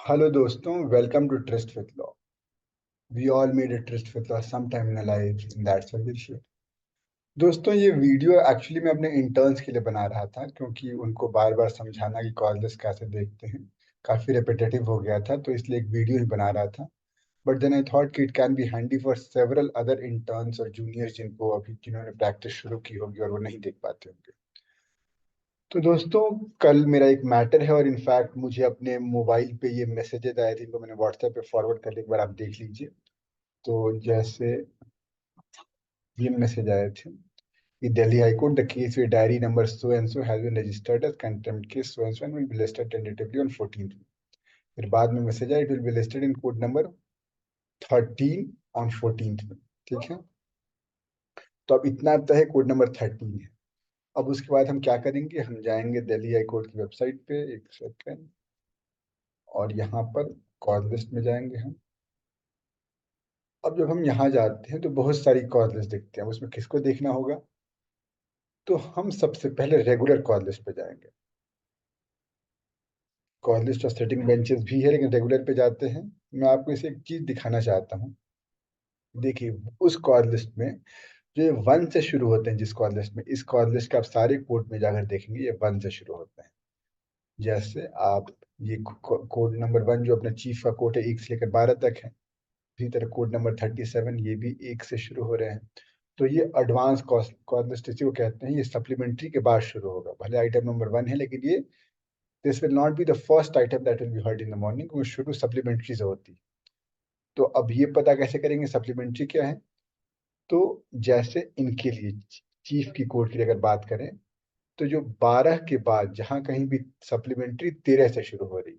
Hello दोस्तों, welcome to trust with law. We all made a trust with law some time in life, in that's why we share. दोस्तों, ये video actually मैं अपने interns के लिए बना रहा था, क्योंकि उनको बार बार समझाना कि कॉलेज कैसे देखते हैं काफ़ी रिपीटेटिव हो गया था, तो इसलिए एक वीडियो ही बना रहा था। बट देन आई थॉट कि it can be handy for several other interns और जूनियर्स जिनको अभी जिन्होंने प्रैक्टिस शुरू की होगी और वो नहीं देख पाते होंगे। तो दोस्तों, कल मेरा एक मैटर है और इनफैक्ट मुझे अपने मोबाइल पे ये मैसेजेस आए थे, इनको मैंने व्हाट्सएप पे फॉरवर्ड कर लिया, एक बार आप देख लीजिए। तो जैसे ये मैसेज आए थे कि Delhi high court the case with diary number so and so has been registered as contempt case so and so and will be listed tentatively on 14th। फिर बाद में मैसेज आया, it will be listed in court number 13 on 14th में। ठीक है, तो अब इतना तय है, कोर्ट नंबर 13 है। अब उसके बाद हम क्या करेंगे, हम जाएंगे दिल्ली हाई कोर्ट की वेबसाइट पे, एक सेकंड, और यहाँ पर कॉज लिस्ट में जाएंगे हम। अब जब हम यहाँ जाते हैं तो बहुत सारी कॉज लिस्ट दिखते हैं, उसमें किसको देखना होगा? तो हम सबसे पहले रेगुलर कॉज लिस्ट पे जाएंगे। कॉज लिस्ट और सिटिंग बेंचेस भी है, लेकिन रेगुलर पे जाते हैं। मैं आपको इसे एक चीज दिखाना चाहता हूँ। देखिए, उस कॉज लिस्ट में जो ये वन से शुरू होते हैं, जिस कॉज लिस्ट में, इस कॉज लिस्ट के आप सारे कोड में जाकर देखेंगे ये वन से शुरू होते हैं। जैसे आप ये कोड नंबर वन जो अपना चीफ का कोड है, 1 से लेकर 12 तक है। इसी तरह कोड नंबर 37, ये भी 1 से शुरू हो रहे हैं। तो ये एडवांस कॉस्ट लिस्ट इसी को कहते हैं। ये सप्लीमेंट्री के बाद शुरू होगा, भले आइटम नंबर वन है, लेकिन ये this will not be the first item that will be heard in the morning. वो शुरू सप्लीमेंट्री से होती है। तो अब ये पता कैसे करेंगे सप्लीमेंट्री क्या है? तो जैसे इनके लिए चीफ की कोर्ट की अगर बात करें, तो जो 12 के बाद जहां कहीं भी सप्लीमेंट्री 13 से शुरू हो रही।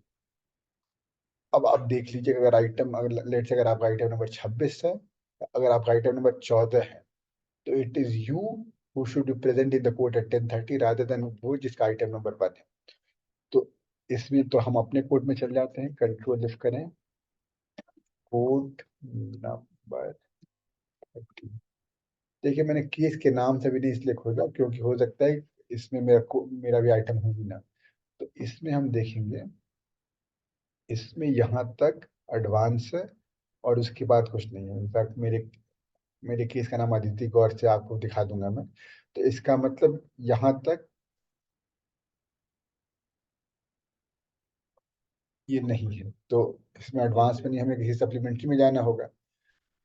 अब आप देख लीजिए, अगर आइटम, अगर लेट से अगर आपका आइटम नंबर 26 है, अगर आपका आइटम नंबर 14 है, तो it is you who should be present in the court at 10:30 rather than वो जिसका आइटम नंबर 1 है। तो इसमें तो हम अपने कोर्ट में चल जाते हैं, कंट्रोल लिफ्ट करें, कोर्ट नंबर 30। देखिए, मैंने केस के नाम से भी नहीं इसलिए खोजा, क्योंकि हो सकता है इसमें मेरा भी आइटम हो ही ना। तो इसमें हम देखेंगे, इसमें यहाँ तक एडवांस है और उसके बाद कुछ नहीं है। इनफैक्ट मेरे केस का नाम अदिति गौर से आपको दिखा दूंगा मैं। तो इसका मतलब यहाँ तक ये नहीं है, तो इसमें एडवांस में नहीं, हमें किसी सप्लीमेंट्री में जाना होगा।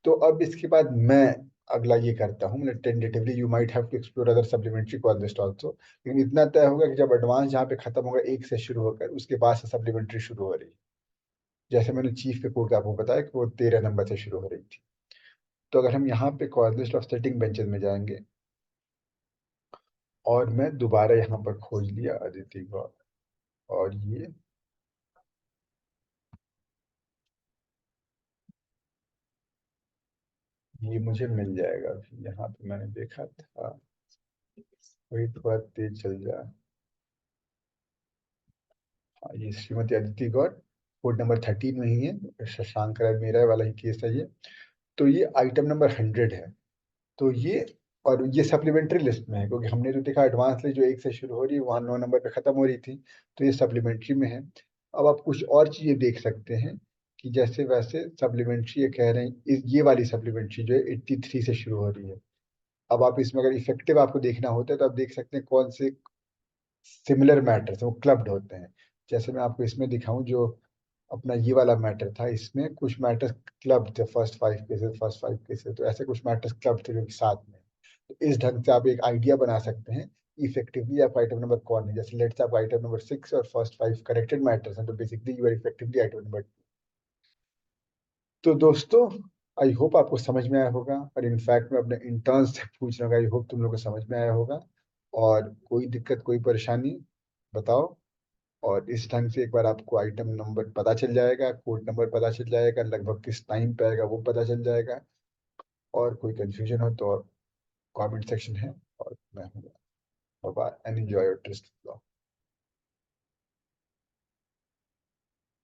तो अब इसके बाद मैं अगला ये करता हूँ, मतलब tentatively you might have to explore other supplementary cause list also. लेकिन इतना तय होगा कि जब एडवांस जहाँ पे खत्म होगा 1 से शुरू होकर, उसके बाद से सप्लीमेंट्री शुरू हो रही है। जैसे मैंने चीफ के कोड आपको बताया कि वो 13 नंबर से शुरू हो रही थी। तो अगर हम यहाँ पे call list of setting benches में जाएंगे, और मैं दोबारा यहाँ पर खोज लिया अदिति गौर, और ये मुझे मिल जाएगा। अभी यहाँ पे मैंने देखा था, वही थोड़ा तेज चल जाए। हाँ, ये श्रीमती अदिति गौर, कोड नंबर 13 में ही है, शशांक राय मेरा वाला ही केस है ये। तो ये आइटम नंबर 100 है। तो ये, और ये सप्लीमेंट्री लिस्ट में है, क्योंकि हमने तो देखा एडवांस लिस्ट जो 1 से शुरू हो रही है वहाँ 9 नंबर पे खत्म हो रही थी। तो ये सप्लीमेंट्री में है। अब आप कुछ और चीजें देख सकते हैं, कि जैसे वैसे सप्लीमेंट्री ये कह रहे हैं, ये वाली सप्लीमेंट्री जो है 83 से शुरू हो रही है। अब आप इसमें अगर इफेक्टिव आपको देखना होता है, तो आप देख सकते हैं कौन से सिमिलर मैटर्स वो क्लब्ड होते हैं। जैसे मैं आपको इसमें दिखाऊं, जो अपना ये वाला मैटर था, इसमें कुछ मैटर्स क्लब थे, फर्स्ट 5 केसेस, तो ऐसे कुछ मैटर्स क्लब थे जो कि साथ में। तो इस ढंग से आप एक आइडिया बना सकते हैं इफेक्टिवली आप आइटम नंबर कौन है। जैसे लेट्स आप आइटम नंबर 6 और फर्स्ट 5 करेक्टेड मैटर्स हैं, तो basically you are effectively item number 2। तो दोस्तों, आई होप आपको समझ में आया होगा, और इनफैक्ट मैं अपने इंटर्न्स से पूछ रहा हूँ, आई होप तुम लोग को समझ में आया होगा। और कोई दिक्कत, कोई परेशानी बताओ। और इस ढंग से एक बार आपको आइटम नंबर पता चल जाएगा, कोड नंबर पता चल जाएगा, लगभग किस टाइम पे आएगा वो पता चल जाएगा। और कोई कंफ्यूजन हो तो कमेंट सेक्शन है, और मैं हूँ। Bye and enjoy your trip.